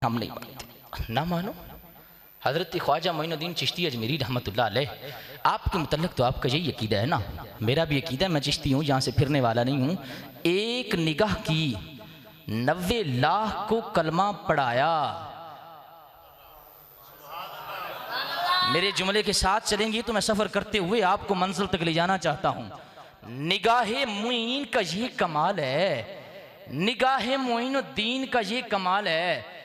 हम नहीं मानते, ना मानो। हज़रत ख्वाजा मोइनुद्दीन चिश्ती अजमेरी रहमतुल्लाह अलैह, आपके मुतल्लिक़ तो आपका यही अकीदा है ना, मेरा भी अकीदा है, मैं चिश्ती हूँ, यहाँ से फिरने वाला नहीं हूँ। एक निगाह की 90 लाख को कलमा पढ़ाया। मेरे जुमले के साथ चलेंगे तो मैं सफ़र करते हुए आपको मंजिल तक ले जाना चाहता हूँ। निगाह मुईन का ये कमाल है, निगाह मोइनुद्दीन का ये कमाल है।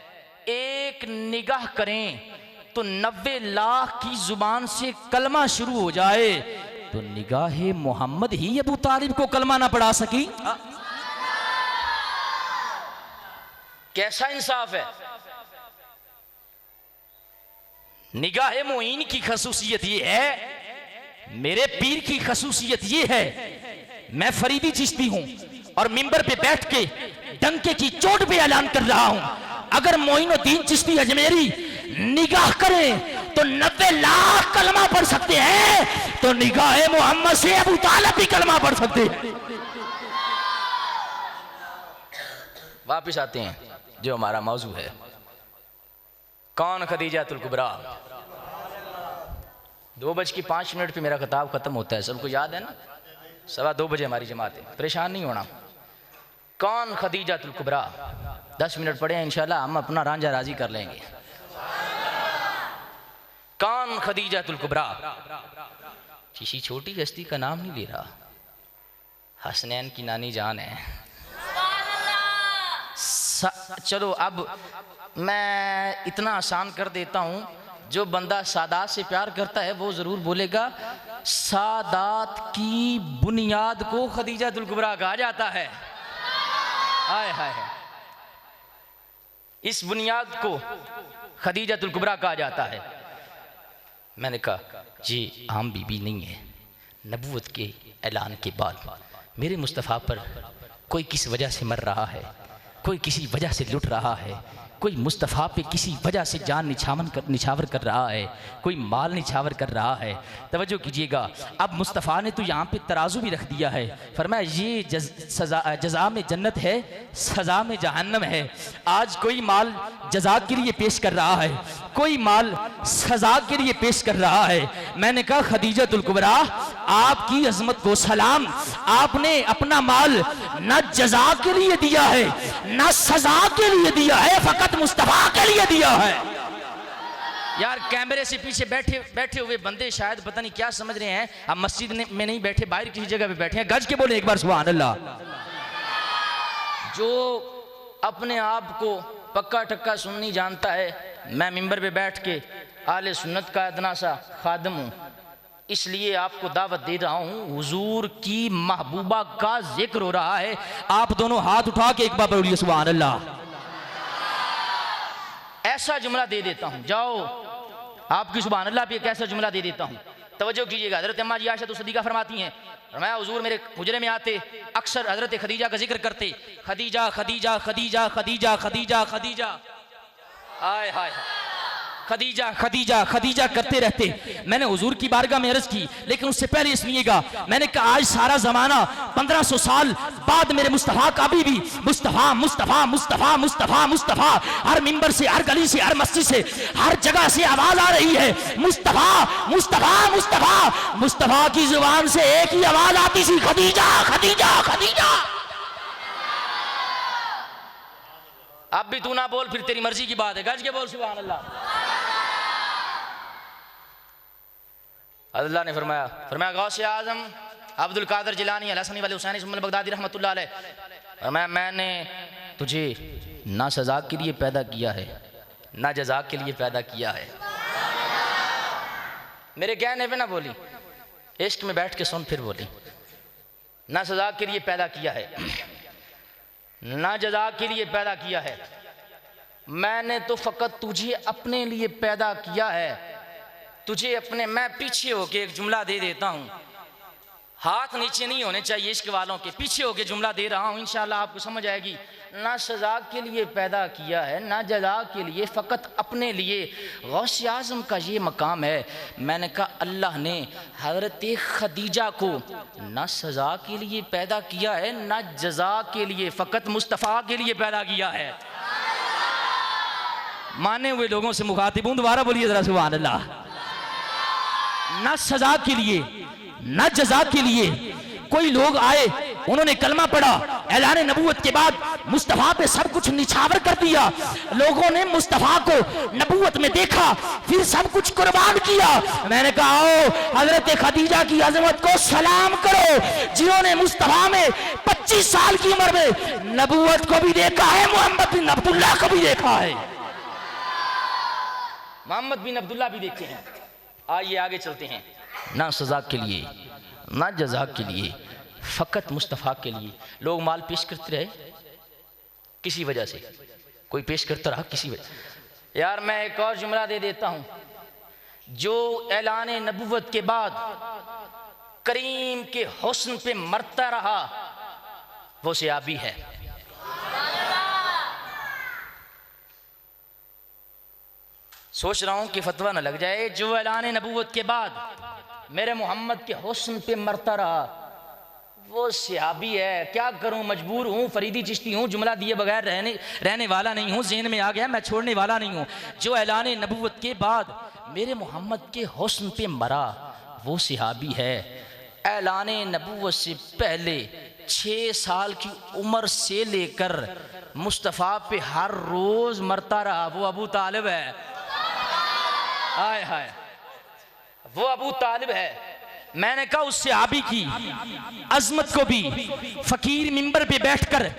एक निगाह करें तो 90 लाख की जुबान से कलमा शुरू हो जाए, तो निगाह मोहम्मद ही अबू तालिब को कलमा ना पढ़ा सकी। कैसा इंसाफ है। निगाह मोइन की खसूसियत ये है, मेरे पीर की खसूसियत ये है, मैं फरीदी चिश्ती हूं और मिंबर पे बैठ के डंके की चोट पे ऐलान कर रहा हूं, अगर मोइनुद्दीन चिश्ती अजमेरी निगाह करें तो 90 लाख कलमा पढ़ सकते हैं, तो निगाह मोहम्मद से अबू तालिब भी कलमा पढ़ सकते हैं। वापिस आते हैं जो हमारा मौजू है, कौन खदीजातुल कुबरा। 2:05 पे मेरा खिताब खत्म होता है, सबको याद है ना, 2:15 बजे हमारी जमात है, परेशान नहीं होना। कौन खदीजातुल कुबरा, 10 मिनट पढ़े हैं, इंशाल्लाह हम अपना रांझा राजी कर लेंगे। कौन खदीजातुल कुबरा। किसी छोटी हस्ती का नाम नहीं ले रहा, हसनैन की नानी जान है। चलो अब मैं इतना आसान कर देता हूं, जो बंदा सादात से प्यार करता है वो जरूर बोलेगा सादात की बुनियाद को खदीजातुल कुबरा कहा जाता है। हाय हाय, इस बुनियाद को खदीजातुल कुबरा कहा जाता है। मैंने कहा ये आम बीबी नहीं है, नबूवत के ऐलान के बाद मेरे मुस्तफ़ा पर कोई किस वजह से मर रहा है, कोई किसी वजह से लुट रहा है, कोई मुस्तफ़ा पे किसी वजह से जान निछावर कर रहा है, कोई माल निछावर कर रहा है। तवज्जो कीजिएगा, अब मुस्तफ़ा ने तो यहाँ पे तराजू भी रख दिया है, फरमाया ये जज़ा में जन्नत है, सज़ा में जहन्नम है। आज कोई माल जज़ा के लिए पेश कर रहा है, कोई माल सज़ा के लिए पेश कर रहा है। मैंने कहा खदीजातुल कुबरा आपकी अज़मत को सलाम, आपने अपना माल न जज़ा के लिए दिया है न सज़ा के लिए दिया है, फकत मुस्तफ़ा के लिए दिया है। यार कैमरे से पीछे बैठे हुए बंदे शायद पता नहीं क्या समझ रहे हैं, अब मस्जिद में नहीं बैठे, बाहर किसी जगह पे बैठे हैं। गज के बोले एक बार सुभान अल्लाह। जो अपने आप को पक्का टक्का सुन्नी जानता है, मैं मिंबर पे बैठ के आले सुन्नत का इतना सा खादम हूँ, इसलिए आपको दावत दे रहा हूँ। हुजूर की महबूबा का जिक्र हो रहा है, आप दोनों हाथ उठा के एक बार बोलिए सुभान अल्लाह। ऐसा जुमला दे देता हूँ, जाओ आपकी सुभान अल्लाह पे एक ऐसा जुमला दे देता हूँ। तवज्जो कीजिएगा, हज़रत अम्मा जी आयशा सिद्दीक़ा फरमाती हैं, मैं हुजूर मेरे हुजरे में आते, अक्सर हज़रत खदीजा का जिक्र करते, खदीजा खदीजा खदीजा खदीजा खदीजा खदीजा, आय हाय, खदीजा खदीजा खदीजा करते रहते। मैंने हुजूर की बारगाह में अर्ज की, लेकिन उससे पहले सुनिएगा, मैंने कहा आज सारा जमाना 1500 साल बाद मेरे मुस्तफ़ा का अभी भी मुस्तफ़ा मुस्तफ़ा मुस्तफ़ा मुस्तफ़ा मुस्तफ़ा, हर मिंबर से, हर गली से, हर मस्जिद से, हर जगह से आवाज आ रही है मुस्तफ़ा मुस्तफ़ा मुस्तफ़ा। मुस्तफ़ा की जुबान से एक ही आवाज आती थी, खदीजा खदीजा खदीजा। अब भी तू ना बोल, फिर तेरी मर्जी की बात है, गज के बोल सुभान अल्लाह। अल्लाह ने फरमाया गौसे आज़म अब्दुल कादिर जिलानी अल-हसनी वाले हुसैनी सुम्मल बगदादी रहमतुल्लाह अलैह, फरमाया मैंने तुझे ना सज़ा के लिए पैदा किया है ना जज़ा के लिए पैदा किया है। मेरे कहने पे ना बोली, इश्क में बैठ के सुन, फिर बोली, ना सज़ा के लिए पैदा किया है ना जज़ा के लिए पैदा किया है, मैंने तो फ़कत तुझे अपने लिए पैदा किया है, तुझे अपने। मैं पीछे होके एक जुमला दे देता हूँ, हाथ नीचे नहीं होने चाहिए इश्क वालों के, पीछे होके जुमला दे रहा हूँ, इंशाल्लाह आपको समझ आएगी। ना सज़ा के लिए पैदा किया है ना जज़ा के लिए, फ़कत अपने लिए। गौसे आज़म का ये मकाम है। मैंने कहा अल्लाह ने हज़रत खदीजा को ना सज़ा के लिए पैदा किया है ना जज़ा के लिए, फ़कत मुस्तफ़ा के लिए पैदा किया है। माने हुए लोगों से मुखातिब हूं, दोबारा बोलिए जरा सुभान अल्लाह। ना सजा के लिए ना जजा के लिए कोई लोग आए, उन्होंने कलमा पढ़ा, ऐलान नबूवत के बाद मुस्तफ़ा पे सब कुछ निछावर कर दिया। लोगों ने मुस्तफ़ा को नबूवत में देखा, फिर सब कुछ कुर्बान किया। मैंने कहा आओ हजरत खदीजा की अजमत को सलाम करो, जिन्होंने मुस्तफ़ा में 25 साल की उम्र में नबूवत को भी देखा है, मोहम्मद बिन अब्दुल्लाह को भी देखा है। मोहम्मद बिन अब्दुल्लाह भी देखे हैं। आइए आगे चलते हैं। ना सजा के लिए ना जजा के लिए, फ़कत मुस्तफ़ा के लिए लोग माल पेश करते रहे किसी वजह से, कोई पेश करता रहा किसी वजह। यार मैं एक और जुमला दे देता हूँ, जो ऐलान नबूवत के बाद करीम के हुस्न पे मरता रहा वो सहाबी है। सोच रहा हूं कि फतवा न लग जाए। जो ऐलान नबूवत के बाद मेरे मोहम्मद के हुस्न पे मरता रहा वो सहाबी है। क्या करूं, मजबूर हूं, फरीदी चिश्ती हूं, जुमला दिए बगैर रहने वाला नहीं हूं, ज़हन में आ गया, मैं छोड़ने वाला नहीं हूं। जो ऐलान नबूवत के बाद मेरे मोहम्मद के हुस्न पे मरा वो सहाबी है। ऐलान नबूवत से पहले 6 साल की उम्र से लेकर मुस्तफ़ा पे हर रोज मरता रहा वो अबू तालिब है। हाय हाय, वो अबू तालिब है। मैंने कहा उस सहाबी की अजमत को भी फकीर मिंबर पे बैठकर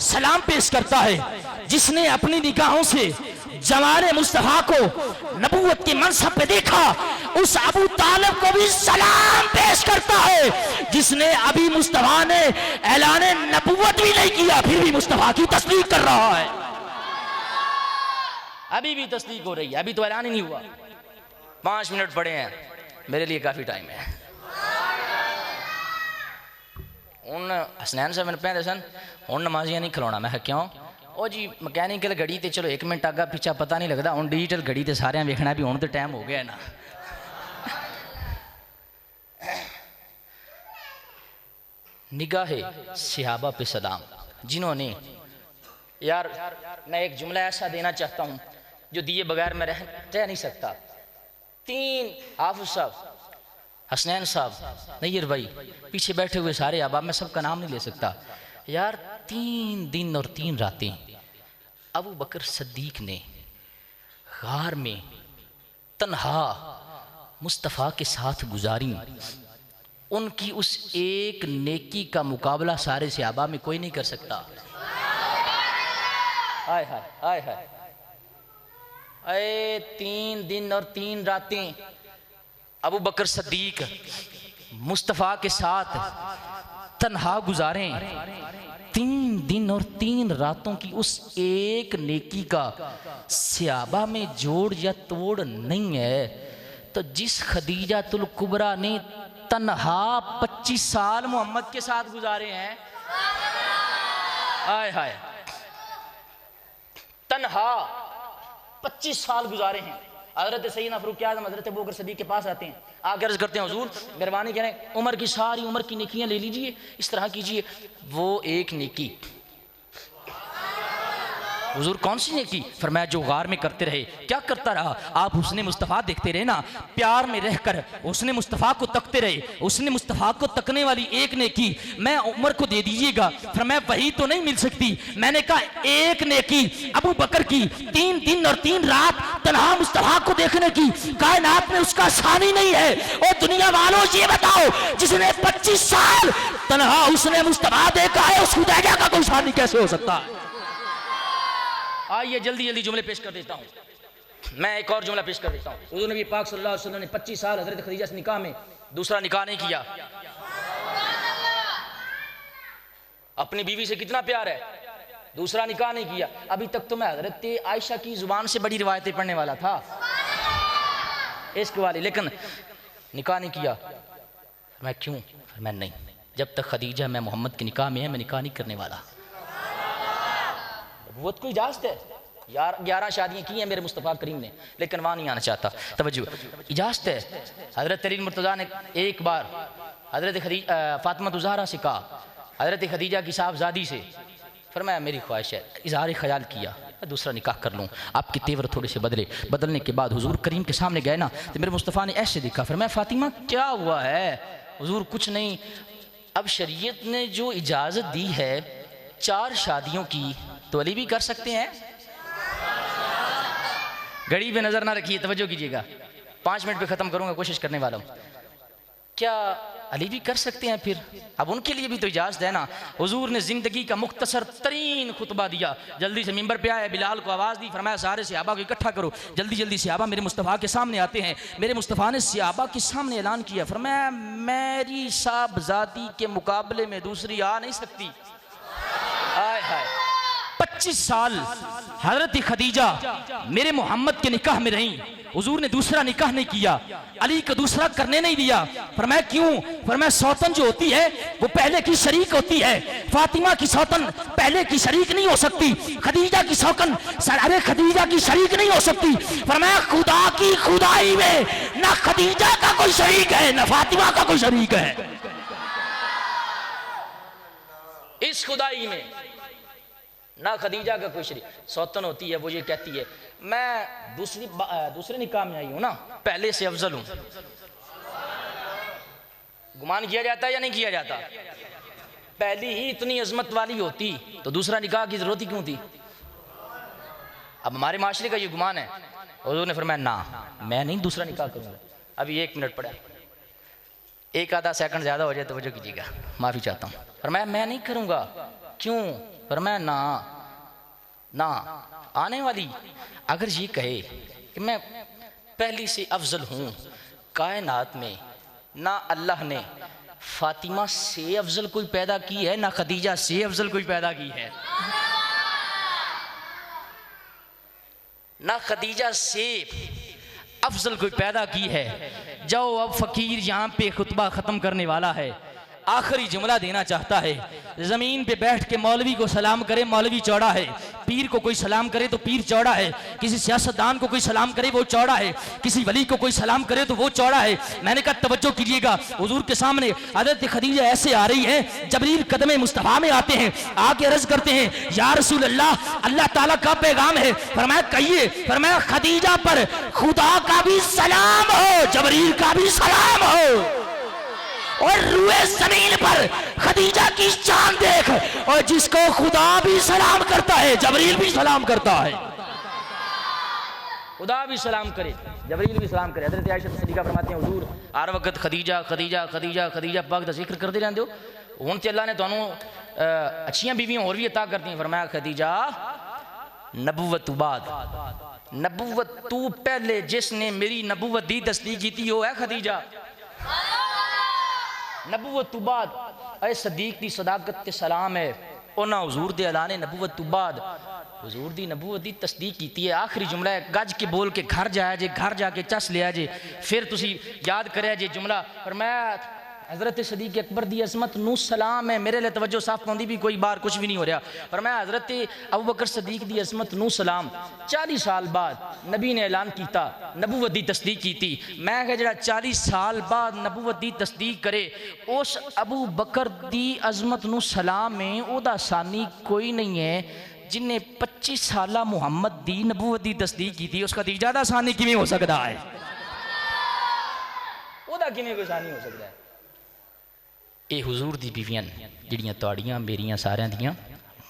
सलाम पेश करता है, जिसने अपनी निगाहों से जमाने मुस्तफ़ा को नबूवत के मनसब पे देखा। उस अबू तालिब को भी सलाम पेश करता है, जिसने अभी मुस्तफ़ा ने ऐलान नबूवत भी नहीं किया फिर भी मुस्तफ़ा की तस्दीक कर रहा है। अभी भी तस्दीक हो रही है, अभी तो ऐलान ही नहीं हुआ। 5 मिनट पड़े हैं, मेरे लिए काफ़ी टाइम है। उन हसनैन साहब मैंने पहले सन हूँ नमाजियां नहीं खिलाना। मैं क्यों? ओ जी मकैनिकल घड़ी तो चलो 1 मिनट आगा पिछा पता नहीं लगता, हूँ डिजिटल घड़ी तो सारे वेखना भी हूँ तो टाइम हो गया ना। निगाहे सहाबा पे सलाम, जिन्होंने, यार मैं एक जुमला ऐसा देना चाहता हूँ जो दिए बगैर मैं रह नहीं सकता। 3 हाफिज साहब, हसनैन साहब, नैयर भाई, पीछे बैठे हुए सारे अहबाब, मैं सबका नाम नहीं ले सकता। यार 3 दिन और 3 रातें अबू बकर सद्दीक ने गार में तन्हा मुस्तफ़ा के साथ गुजारी। उनकी उस एक नेकी का मुकाबला सारे सहाबा में कोई नहीं कर सकता। हाय हाय हाय हाय, अरे 3 दिन और 3 रातें अबू बकर सद्दीक मुस्तफ़ा के साथ तन्हा गुजारें। 3 दिन और 3 रातों की उस एक नेकी का सहाबा में जोड़ या तोड़ नहीं है। तो जिस खदीजातुल कुबरा ने तन्हा 25 साल मोहम्मद के साथ गुजारे हैं, हाय हाय, तन्हा 25 साल गुजारे हैं। हजरत सैयदना फारूक आज़म हजरत अबू बकर सदीक के पास आते हैं, आकर अर्ज़ करते हैं हुजूर मेहरबानी करें, उम्र की सारी उम्र की नेकियां ले लीजिए, इस तरह कीजिए। वो एक नेकी, हुजूर कौन सी नेकी? फरमाया जो गार में करते रहे। क्या करता रहा? आप हुस्ने मुस्तफ़ा देखते रहे ना, प्यार में रहकर हुस्ने मुस्तफ़ा को तकते रहे। हुस्ने मुस्तफ़ा को तकने वाली एक नेकी मैं उम्र को दे दीजिएगा। फरमाया वही तो नहीं मिल सकती। मैंने कहा एक नेकी अबू बकर की 3 दिन और 3 रात तन्हा मुस्तफ़ा को देखने की कायनात में उसका सानी नहीं है। और दुनिया वालों ये बताओ, जिसने 25 साल तन्हा हुस्ने मुस्तफ़ा देखा है, उस खुदाजा का कोई सानी कैसे हो सकता है? आइए जल्दी जल्दी जुमले पेश कर देता हूँ। मैं एक और जुमला पेश कर देता हूँ। हुज़ूर नबी पाक सल्लल्लाहु अलैहि वसल्लम ने 25 साल हज़रत खदीजा से निकाह में दूसरा निकाह नहीं किया। अपनी बीवी से कितना प्यार है, दूसरा निकाह नहीं किया। अभी तक तो मैं हज़रत आयशा की जुबान से बड़ी रिवायतें पढ़ने वाला था इश्क वाली, लेकिन निकाह नहीं किया। मैं क्यों? मैं नहीं, जब तक खदीजा मैं मोहम्मद के निकाह में है, मैं निकाह नहीं करने वाला। वो कोई इजाज़त है यार, 11 शादियाँ की हैं मेरे मुस्तफ़ा करीम ने, लेकिन वहाँ नहीं आना चाहता। तवज्जो, इजाज़त है। हज़रत अली मुर्तज़ा ने एक बार हज़रत फ़ातिमा ज़हरा से कहा, हज़रत खदीजा की साहबजादी से, फरमाया मेरी ख्वाहिश है, इज़हार ख़याल किया। मैं दूसरा निकाह कर लूँ। आपके तेवर थोड़े से बदलने के बाद हुजूर करीम के सामने गए ना, तो मेरे मुस्तफ़ा ने ऐसे देखा, फिर मैं फ़ातिमा क्या हुआ है? हुजूर कुछ नहीं। अब शरीयत ने जो इजाज़त दी है 4 शादियों की, तो अली भी कर सकते हैं। घड़ी पे नज़र ना रखिए, तवज्जो कीजिएगा, 5 मिनट पे ख़त्म करूँगा, कोशिश करने वाला हूँ। क्या अली भी कर सकते हैं? फिर अब उनके लिए भी तो इजाज़त है ना। हुजूर ने ज़िंदगी का मुख्तसर तरीन खुतबा दिया, जल्दी से मिंबर पे आए, बिलाल को आवाज़ दी, फरमाया सारे सहाबा को इकट्ठा करो, जल्दी जल्दी सहाबा मेरे मुस्तफ़ा के सामने आते हैं। मेरे मुस्तफ़ा ने सहाबा के सामने ऐलान किया, फरमाया मेरी साहबजादी के मुकाबले में दूसरी आ नहीं सकती। हाय हाय, 25 साल हज़रत खदीजा मेरे मोहम्मद के निकाह में रहीं, हुजूर ने दूसरा निकाह नहीं किया, अली को दूसरा करने नहीं दिया। फरमाया क्यों? फरमाया सौतन जो होती है वो पहले की शरीक होती है, फातिमा की सौतन पहले की शरीक नहीं हो सकती, खदीजा की सौतन अरे खदीजा की शरीक नहीं हो सकती। फरमाया खुदा की खुदाई में ना खदीजा का कोई शरीक है ना फातिमा का कोई शरीक है। इस खुदाई में ना खदीजा का कोई शरीक। सौतन होती है वो ये कहती है मैं दूसरे निकाह में आई हूं ना, पहले से अफजल हूं। गुमान किया जाता है या नहीं किया जाता? पहली ही इतनी अजमत वाली होती तो दूसरा निकाह की जरूरत ही क्यों थी? अब हमारे माशरे का ये गुमान है। हुजूर ने फरमाया ना, मैं नहीं दूसरा निकाह करूंगा। अभी 1 मिनट पड़ा, 1 आधा सेकंड ज्यादा हो जाए तो वजह कीजिएगा, माफी चाहता हूं। फरमाया मैं नहीं करूंगा। क्यों? फरमाया ना ना आने वाली अगर ये कहे कि मैं पहली से अफजल हूँ कायनात में, ना अल्लाह ने फातिमा से अफजल कोई पैदा की है, ना खदीजा से अफजल कोई पैदा की है, ना खदीजा से अफजल कोई पैदा की है। जाओ, अब फकीर यहाँ पे खुतबा ख़त्म करने वाला है, आखिरी जुमला देना चाहता है। ज़मीन पे बैठ के मौलवी को सलाम करे, मौलवी चौड़ा है। पीर को कोई सलाम करे तो पीर चौड़ा है। किसी सियासतदान को कोई सलाम करे वो चौड़ा है। किसी वली को कोई सलाम करे तो वो चौड़ा है। मैंने कहा तवज्जो कीजिएगा, हुजूर के सामने हज़रत खदीजा ऐसे आ रही है, जबरील कदमे मुस्तफ़ा में आते हैं, आके अर्ज़ करते हैं या रसूल अल्लाह, अल्लाह ताला का पैगाम है। फरमाया कहिए। फरमाया खदीजा पर खुदा का भी सलाम हो, जबरील का भी सलाम हो, और रूए जमीन पर खदीजा की शान देख, और जिसको खुदा भी सलाम करता है जबरील भी सलाम करता है। खुदा भी सलाम करे, जबरील भी सलाम करे। हज़रत आयशा सिद्दीक़ा फरमाते हैं हुजूर हर वक्त खदीजा खदीजा खदीजा खदीजा पाक दा जिक्र करते रहंदे हो, हुण ते अल्लाह ने तुहानू अच्छियां बीवियां और भी अता करती हैं। फरमाया खदीजा नबुवत बाद, नबुवत तू पहले जिसने मेरी नबुवत दी तस्दीक की हो है खदीजा। नबुवत तो बाद अरे सदीक दी सदाकत ते सलाम है, उन्हां हुजूर दे ऐलाने नबुवत तो बाद हुजूर दी नबुवत दी तस्दीक की है। आखिरी जुमला है, गज के बोल के घर जाया जे, घर जाके चस लिया जे, फिर तुसी याद करे जे जुमला। पर मैं हज़रत सदीक अकबर दी अज़मत नू सलाम है, मेरे लिए तवज्जो साफ पाउंदी भी कोई बार कुछ भी नहीं हो रहा। पर मैं हज़रत अबू बकर सदीक दी अज़मत नू सलाम 40 साल बाद नबी ने ऐलान किया, नबूवत दी तस्दीक की थी। मैं कहा जरा 40 साल बाद नबूवत दी तस्दीक करे, उस अबू बकर दी अज़मत नू सलाम है, ओदा सानी कोई नहीं है जिन्हें 25 साल मुहम्मद दी नबूवत दी तस्दीक की थी। उसका तीजा दा सानी किवें हो सकता है? ओदा किवें कोई सानी हो सकता है? ये हुजूर दी बीवियां जिहड़ियां तुहाड़ियां मेरियां सारियां दियां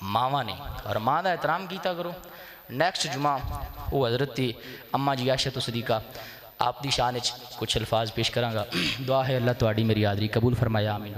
मावां ने, और मां दा एहतराम कीता करो। नैक्सट जुमा वो हज़रत अम्मा जी आयशा सिद्दीक़ा आप दी शान कुछ अल्फाज पेश करांगा। दुआ है अल्लाह तुहाड़ी मेरी हाज़री कबूल फरमाया, आमीन।